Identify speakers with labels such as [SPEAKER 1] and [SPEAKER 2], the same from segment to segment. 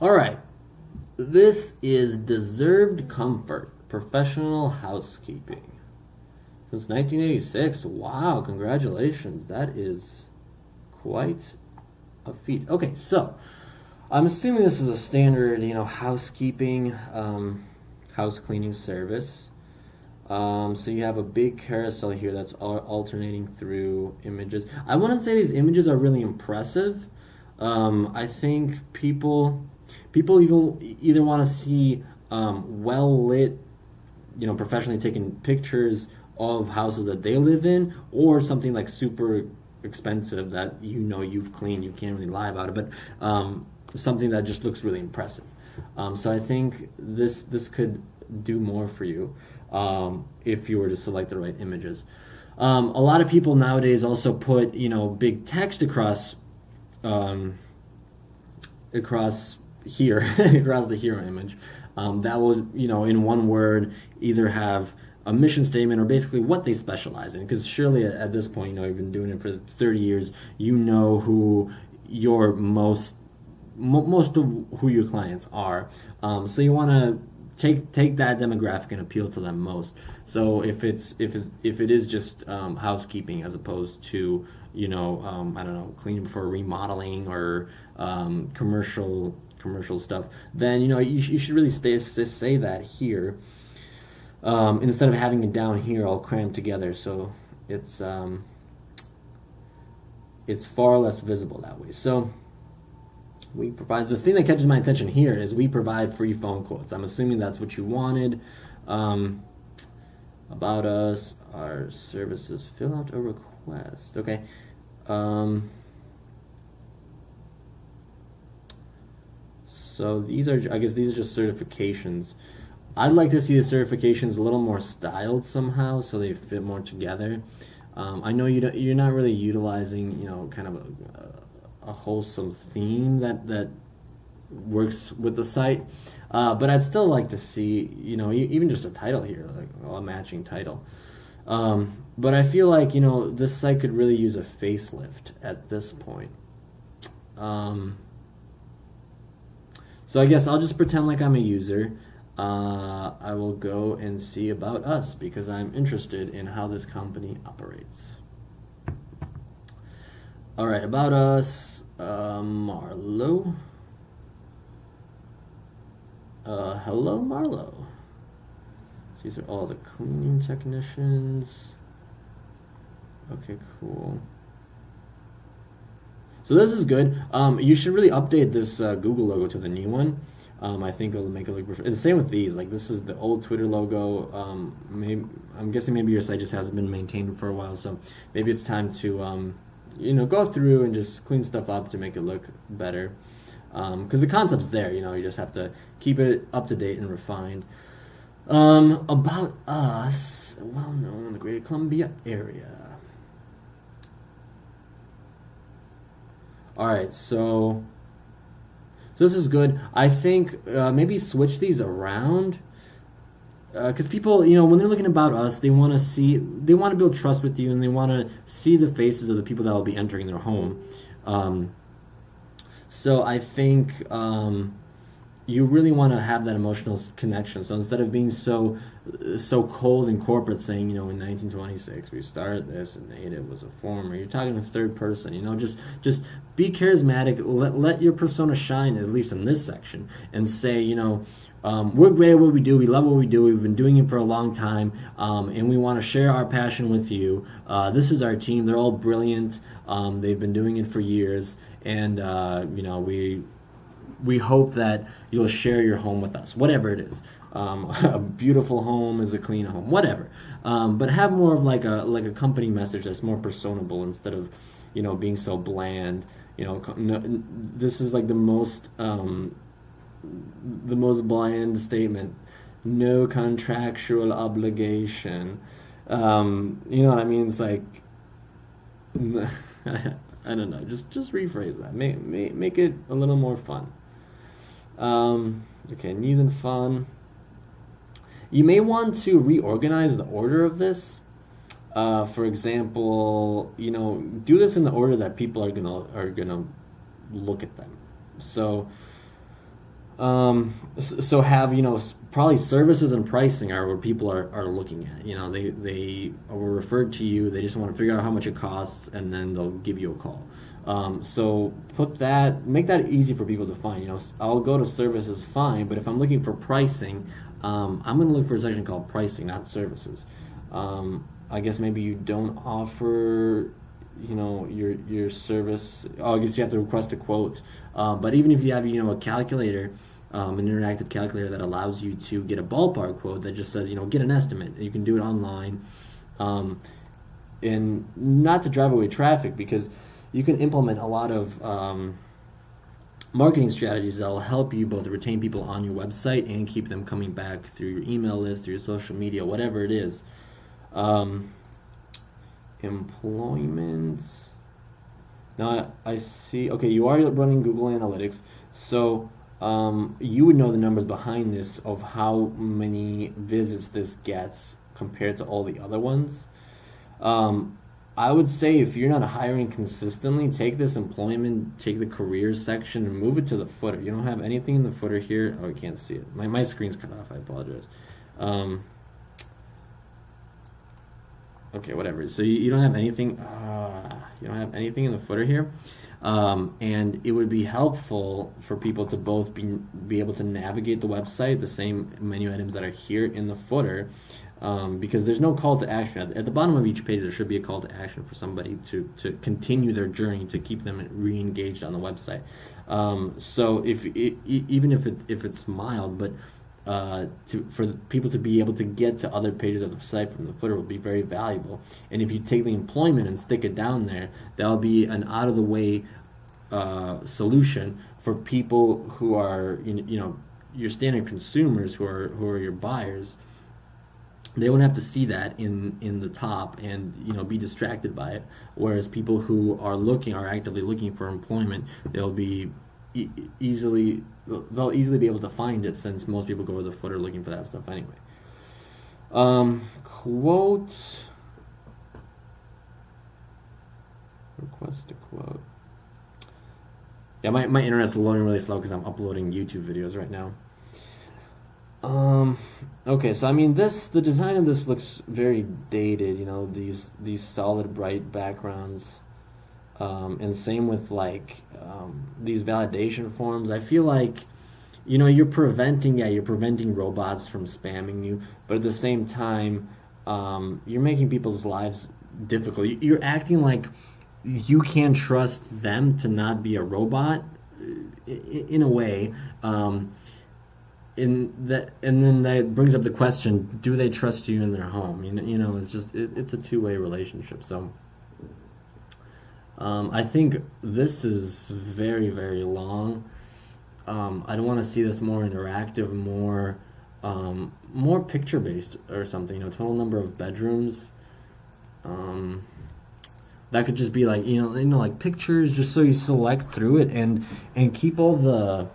[SPEAKER 1] All right. This is Deserved Comfort, Professional Housekeeping. Since 1986. Wow, congratulations. That is quite a feat. Okay, so I'm assuming this is a standard, housekeeping, house cleaning service. So you have a big carousel here that's alternating through images. I wouldn't say these images are really impressive. I think people even either want to see well lit, professionally taken pictures of houses that they live in, or something like super expensive that you've cleaned, you can't really lie about it, but something that just looks really impressive. So I think this could do more for you if you were to select the right images. A lot of people nowadays also put big text across here across the hero image. That will in one word either have a mission statement or basically what they specialize in, because surely at this point you've been doing it for 30 years, who your most of who your clients are. So you want to take that demographic and appeal to them most. So if it is just housekeeping as opposed to I don't know, cleaning for remodeling or commercial stuff, then you should really say that here instead of having it down here all crammed together. So it's far less visible that way. So we provide, the thing that catches my attention here is we provide free phone quotes. I'm assuming that's what you wanted. About us, our services, fill out a request. Okay. So I guess these are just certifications. I'd like to see the certifications a little more styled somehow so they fit more together. I know you're not really utilizing, kind of a wholesome theme that works with the site, but I'd still like to see, even just a title here, like a matching title. But I feel like, this site could really use a facelift at this point. So I guess I'll just pretend like I'm a user. I will go and see about us because I'm interested in how this company operates. All right, about us, Marlo. Hello, Marlo. So these are all the cleaning technicians. Okay, cool. So this is good. You should really update this Google logo to the new one. I think it'll make it look perfect. And the same with these. Like, this is the old Twitter logo. I'm guessing maybe your site just hasn't been maintained for a while, so maybe it's time to go through and just clean stuff up to make it look better. Because the concept's there. You just have to keep it up to date and refined. About us, well known in the Greater Columbia area. All right, so this is good. I think maybe switch these around because people, when they're looking about us, they want to build trust with you, and they want to see the faces of the people that will be entering their home. So I think you really want to have that emotional connection. So instead of being so cold and corporate, saying, in 1926 we started this and Native was a former, you're talking in third person. Just be charismatic. Let your persona shine, at least in this section, and say, we're great at what we do. We love what we do. We've been doing it for a long time, and we want to share our passion with you. This is our team. They're all brilliant. They've been doing it for years, and we hope that you'll share your home with us, whatever it is. A beautiful home is a clean home, whatever. But have more of like a company message that's more personable instead of, being so bland. This is like the most bland statement. No contractual obligation. You know what I mean? It's like, I don't know. Just rephrase that. Make it a little more fun. Okay, news and fun. You may want to reorganize the order of this. For example, do this in the order that people are gonna look at them. So, So have, probably services and pricing are what people are looking at. They were referred to you. They just want to figure out how much it costs, and then they'll give you a call. So make that easy for people to find. I'll go to services, fine, but if I'm looking for pricing, I'm going to look for a section called pricing, not services. I guess maybe you don't offer, your service. Oh, I guess you have to request a quote. But even if you have, a calculator, an interactive calculator that allows you to get a ballpark quote that just says, get an estimate. You can do it online, and not to drive away traffic, because you can implement a lot of marketing strategies that will help you both retain people on your website and keep them coming back through your email list, through your social media, whatever it is. Employment. Now I see, okay, you are running Google Analytics, so you would know the numbers behind this of how many visits this gets compared to all the other ones. I would say if you're not hiring consistently, take this employment, take the careers section and move it to the footer. You don't have anything in the footer here. Oh, you can't see it. My screen's cut off. I apologize. Okay, whatever. So you don't have anything. You don't have anything in the footer here, and it would be helpful for people to both be able to navigate the website, the same menu items that are here in the footer, because there's no call to action at the bottom of each page. There should be a call to action for somebody to continue their journey, to keep them re-engaged on the website. So even if it's mild, but for people to be able to get to other pages of the site from the footer will be very valuable. And if you take the employment and stick it down there, that'll be an out of the way solution for people who are your standard consumers, who are your buyers. They won't have to see that in the top and be distracted by it. Whereas people who are actively looking for employment, they'll be easily be able to find it, since most people go to the footer looking for that stuff anyway. Quote. Request a quote. Yeah, my internet's loading really slow because I'm uploading YouTube videos right now. Okay, so I mean the design of this looks very dated, these solid bright backgrounds. And same with these validation forms. I feel like you're preventing robots from spamming you, but at the same time you're making people's lives difficult. You're acting like you can't trust them to not be a robot in a way. And then that brings up the question: do they trust you in their home? It's a two-way relationship. So I think this is very, very long. I don't want to see this more interactive, more picture-based or something. Total number of bedrooms. That could just be like pictures, just so you select through it and keep all the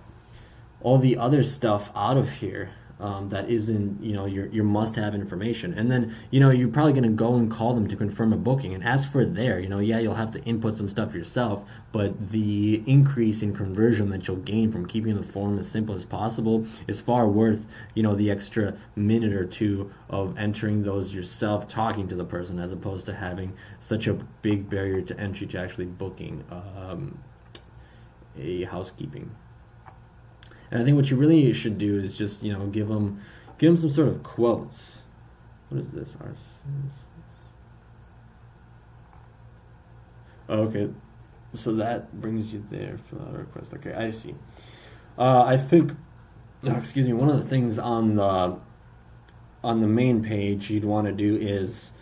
[SPEAKER 1] other stuff out of here. That isn't your must-have information. And then you're probably going to go and call them to confirm a booking and ask for it there. You'll have to input some stuff yourself, but the increase in conversion that you'll gain from keeping the form as simple as possible is far worth the extra minute or two of entering those yourself, talking to the person, as opposed to having such a big barrier to entry to actually booking a housekeeping. And I think what you really should do is just, give them some sort of quotes. What is this? Okay, so that brings you there for the request. Okay, I see. I think, one of the things on the main page you'd want to do is,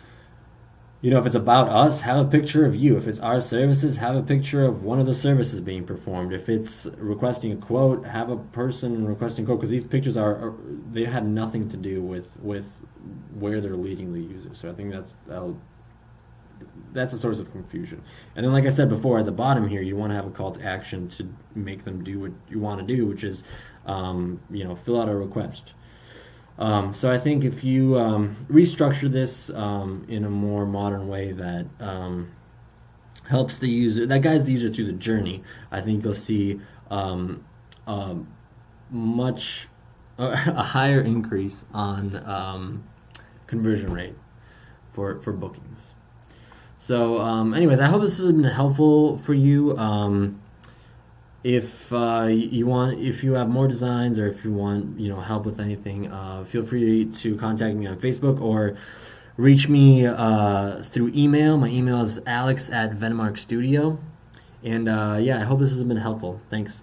[SPEAKER 1] if it's about us, have a picture of you. If it's our services, have a picture of one of the services being performed. If it's requesting a quote, have a person requesting a quote, because these pictures they have nothing to do with where they're leading the user. So I think that's a source of confusion. And then, like I said before, at the bottom here, you want to have a call to action to make them do what you want to do, which is, fill out a request. So I think if you restructure this in a more modern way that helps the user, that guides the user through the journey, I think they'll see much a higher increase on conversion rate for bookings. So, anyways, I hope this has been helpful for you. If you have more designs, or if you want help with anything, feel free to contact me on Facebook or reach me through email. My email is alex@venmarkstudio. And I hope this has been helpful. Thanks.